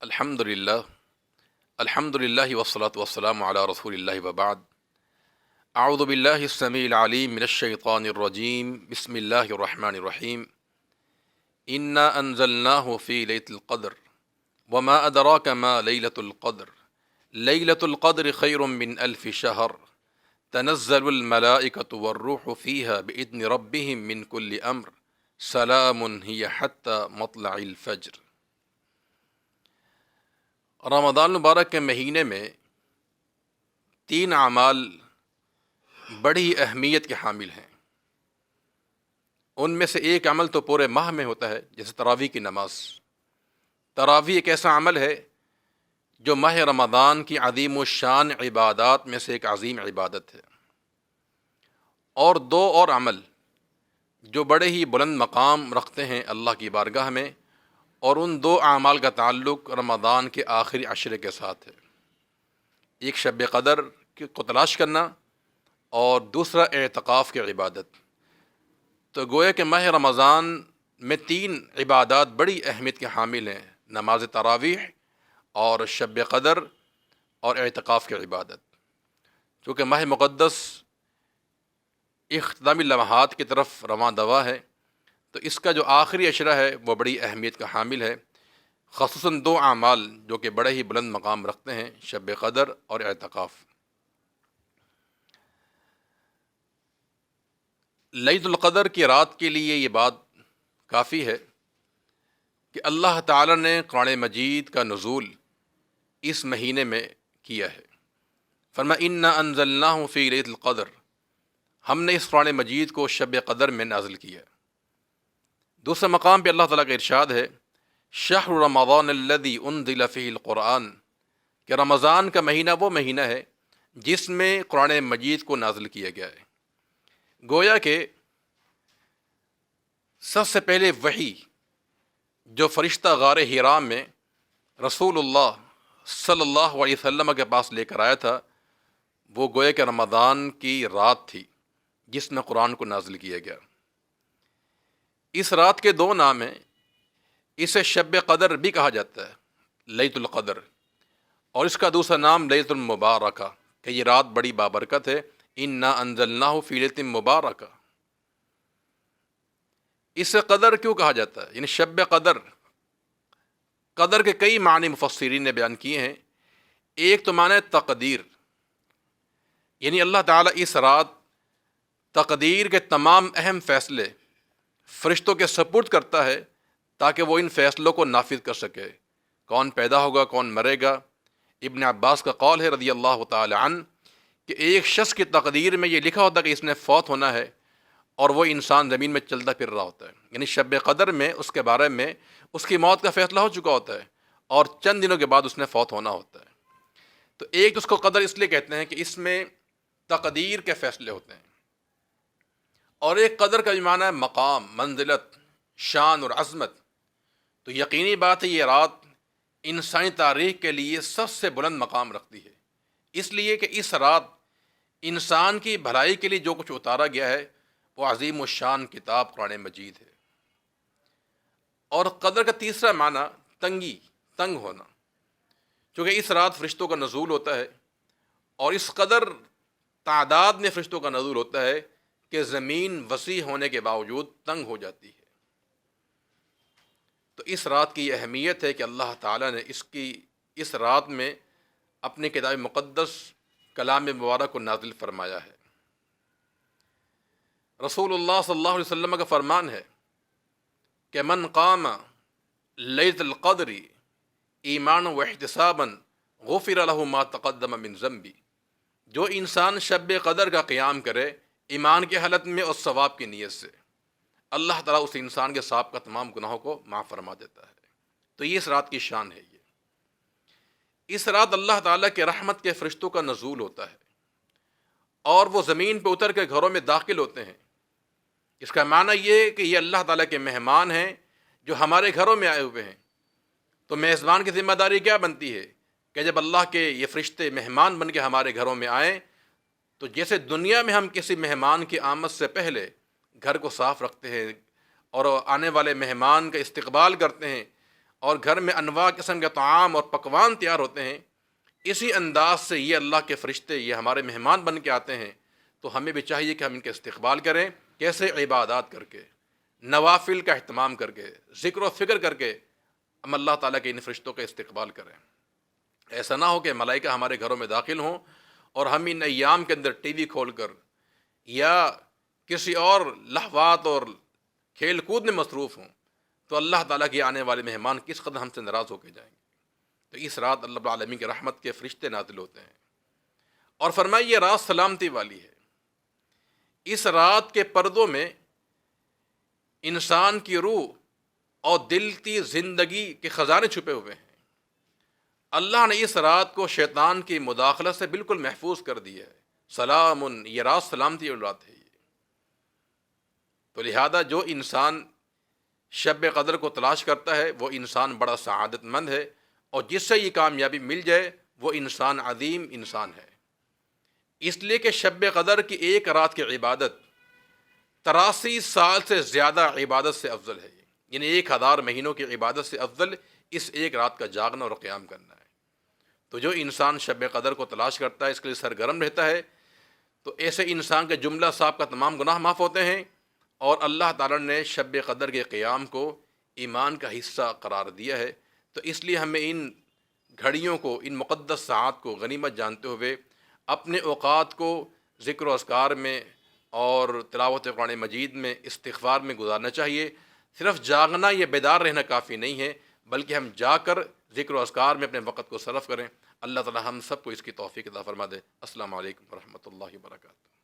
الحمد للہ والصلاة والسلام علی رسول اللہ وبعد اعوذ باللہ السمیع العلیم من الشیطان الرجیم بسم اللہ الرحمن الرحیم انا انزلناہ فی لیلۃ القدر وما ادراک ما لیلۃ القدر لیلۃ القدر خیر من الف شہر تنزل الملائکۃ والروح فیہا باذن ربہم من کل امر سلام ہی حتی مطلع الفجر۔ رمضان المبارک کے مہینے میں 3 اعمال بڑی اہمیت کے حامل ہیں۔ ان میں سے ایک عمل تو پورے ماہ میں ہوتا ہے، جیسے تراویح کی نماز۔ تراویح ایک ایسا عمل ہے جو ماہ رمضان کی عظیم الشان عبادات میں سے ایک عظیم عبادت ہے۔ اور 2 اور عمل جو بڑے ہی بلند مقام رکھتے ہیں اللہ کی بارگاہ میں، اور ان 2 اعمال کا تعلق رمضان کے آخری عشرے کے ساتھ ہے۔ ایک شب قدر کو تلاش کرنا اور دوسرا اعتکاف کی عبادت۔ تو گویا کہ ماہ رمضان میں 3 عبادات بڑی اہمیت کے حامل ہیں: نماز تراویح اور شب قدر اور اعتکاف کی عبادت۔ چونکہ ماہ مقدس اختتامی لمحات کی طرف رواں دوا ہے، تو اس کا جو آخری عشرہ ہے وہ بڑی اہمیت کا حامل ہے، خصوصاً 2 اعمال جو کہ بڑے ہی بلند مقام رکھتے ہیں: شب قدر اور اعتکاف۔ لیلۃ القدر کی رات کے لیے یہ بات کافی ہے کہ اللہ تعالی نے قرآن مجید کا نزول اس مہینے میں کیا ہے۔ فرمایا انا انزلناہ فی لیلۃ القدر، ہم نے اس قرآن مجید کو شب قدر میں نازل کیا۔ دوسرے مقام پہ اللہ تعالیٰ کا ارشاد ہے: شہر رمضان الذی انزل فیہ القرآن، کہ رمضان کا مہینہ وہ مہینہ ہے جس میں قرآن مجید کو نازل کیا گیا ہے۔ گویا کہ سب سے پہلے وحی جو فرشتہ غار حراء میں رسول اللہ صلی اللہ علیہ وسلم کے پاس لے کر آیا تھا، وہ گویا کہ رمضان کی رات تھی جس میں قرآن کو نازل کیا گیا۔ اس رات کے 2 نام ہیں۔ اسے شب قدر بھی کہا جاتا ہے، لیلۃ القدر، اور اس کا دوسرا نام لیلۃ المبارکہ، کہ یہ رات بڑی بابرکت ہے۔ انا انزلناہ فی لیلۃ مبارکہ۔ اسے قدر کیوں کہا جاتا ہے؟ یعنی شب قدر، قدر کے کئی معنی مفسرین نے بیان کیے ہیں۔ ایک تو معنی تقدیر، یعنی اللہ تعالیٰ اس رات تقدیر کے تمام اہم فیصلے فرشتوں کے سپرد کرتا ہے تاکہ وہ ان فیصلوں کو نافذ کر سکے۔ کون پیدا ہوگا، کون مرے گا۔ ابن عباس کا قول ہے رضی اللہ تعالی عنہ کہ ایک شخص کی تقدیر میں یہ لکھا ہوتا ہے کہ اس نے فوت ہونا ہے، اور وہ انسان زمین میں چلتا پھر رہا ہوتا ہے۔ یعنی شب قدر میں اس کے بارے میں اس کی موت کا فیصلہ ہو چکا ہوتا ہے، اور چند دنوں کے بعد اس نے فوت ہونا ہوتا ہے۔ تو ایک اس کو قدر اس لیے کہتے ہیں کہ اس میں تقدیر کے فیصلے ہوتے ہیں، اور ایک قدر کا بھی معنی ہے مقام، منزلت، شان اور عظمت۔ تو یقینی بات ہے یہ رات انسانی تاریخ کے لیے سب سے بلند مقام رکھتی ہے، اس لیے کہ اس رات انسان کی بھلائی کے لیے جو کچھ اتارا گیا ہے وہ عظیم الشان کتاب قرآن مجید ہے۔ اور قدر کا تیسرا معنی تنگی، تنگ ہونا، چونکہ اس رات فرشتوں کا نزول ہوتا ہے، اور اس قدر تعداد میں فرشتوں کا نزول ہوتا ہے کہ زمین وسیع ہونے کے باوجود تنگ ہو جاتی ہے۔ تو اس رات کی یہ اہمیت ہے کہ اللہ تعالیٰ نے اس رات میں اپنی کتاب مقدس کلام مبارک کو نازل فرمایا ہے۔ رسول اللہ صلی اللہ علیہ وسلم کا فرمان ہے کہ من قام لیلۃ القدر ایمانا واحتسابا غفر له ما تقدم من ذنبی، جو انسان شب قدر کا قیام کرے ایمان کی حالت میں اور ثواب کی نیت سے، اللہ تعالیٰ اس انسان کے سابقہ تمام گناہوں کو معاف فرما دیتا ہے۔ تو یہ اس رات کی شان ہے۔ اس رات اللہ تعالیٰ کے رحمت کے فرشتوں کا نزول ہوتا ہے، اور وہ زمین پہ اتر کے گھروں میں داخل ہوتے ہیں۔ اس کا معنی یہ کہ یہ اللہ تعالیٰ کے مہمان ہیں جو ہمارے گھروں میں آئے ہوئے ہیں۔ تو میزبان کی ذمہ داری کیا بنتی ہے کہ جب اللہ کے یہ فرشتے مہمان بن کے ہمارے گھروں میں آئیں، تو جیسے دنیا میں ہم کسی مہمان کی آمد سے پہلے گھر کو صاف رکھتے ہیں اور آنے والے مہمان کا استقبال کرتے ہیں، اور گھر میں انواع قسم کے طعام اور پکوان تیار ہوتے ہیں، اسی انداز سے یہ اللہ کے فرشتے یہ ہمارے مہمان بن کے آتے ہیں، تو ہمیں بھی چاہیے کہ ہم ان کا استقبال کریں. کیسے؟ عبادات کر کے، نوافل کا اہتمام کر کے، ذکر و فکر کر کے ہم اللہ تعالیٰ کے ان فرشتوں کا استقبال کریں. ایسا نہ ہو کہ ملائکہ ہمارے گھروں میں داخل ہوں اور ہم ان ایام کے اندر ٹی وی کھول کر یا کسی اور لہوات اور کھیل کود میں مصروف ہوں، تو اللہ تعالیٰ کے آنے والے مہمان کس قدر ہم سے ناراض ہو کے جائیں گے. تو اس رات اللہ رب العالمین کی رحمت کے فرشتے نازل ہوتے ہیں، اور فرمایا یہ رات سلامتی والی ہے. اس رات کے پردوں میں انسان کی روح اور دل کی زندگی کے خزانے چھپے ہوئے ہیں. اللہ نے اس رات کو شیطان کی مداخلت سے بالکل محفوظ کر دیا ہے. سلام، یہ رات سلامتی والی رات ہے. تو لہذا جو انسان شب قدر کو تلاش کرتا ہے وہ انسان بڑا سعادت مند ہے، اور جس سے یہ کامیابی مل جائے وہ انسان عظیم انسان ہے. اس لیے کہ شب قدر کی ایک رات کی عبادت 83 سال سے زیادہ عبادت سے افضل ہے. یعنی 1000 مہینوں کی عبادت سے افضل اس ایک رات کا جاگنا اور قیام کرنا ہے. تو جو انسان شب قدر کو تلاش کرتا ہے، اس کے لیے سرگرم رہتا ہے، تو ایسے انسان کے جملہ صاحب کا تمام گناہ معاف ہوتے ہیں، اور اللہ تعالیٰ نے شب قدر کے قیام کو ایمان کا حصہ قرار دیا ہے. تو اس لیے ہمیں ان گھڑیوں کو، ان مقدس ساعات کو غنیمت جانتے ہوئے اپنے اوقات کو ذکر و اذکار میں اور تلاوت قرآن مجید میں، استغفار میں گزارنا چاہیے. صرف جاگنا یا بیدار رہنا کافی نہیں ہے، بلکہ ہم جا کر ذکر و اذکار میں اپنے وقت کو صرف کریں. اللہ تعالی ہم سب کو اس کی توفیق عطا فرما دے. السلام علیکم ورحمۃ اللہ وبرکاتہ.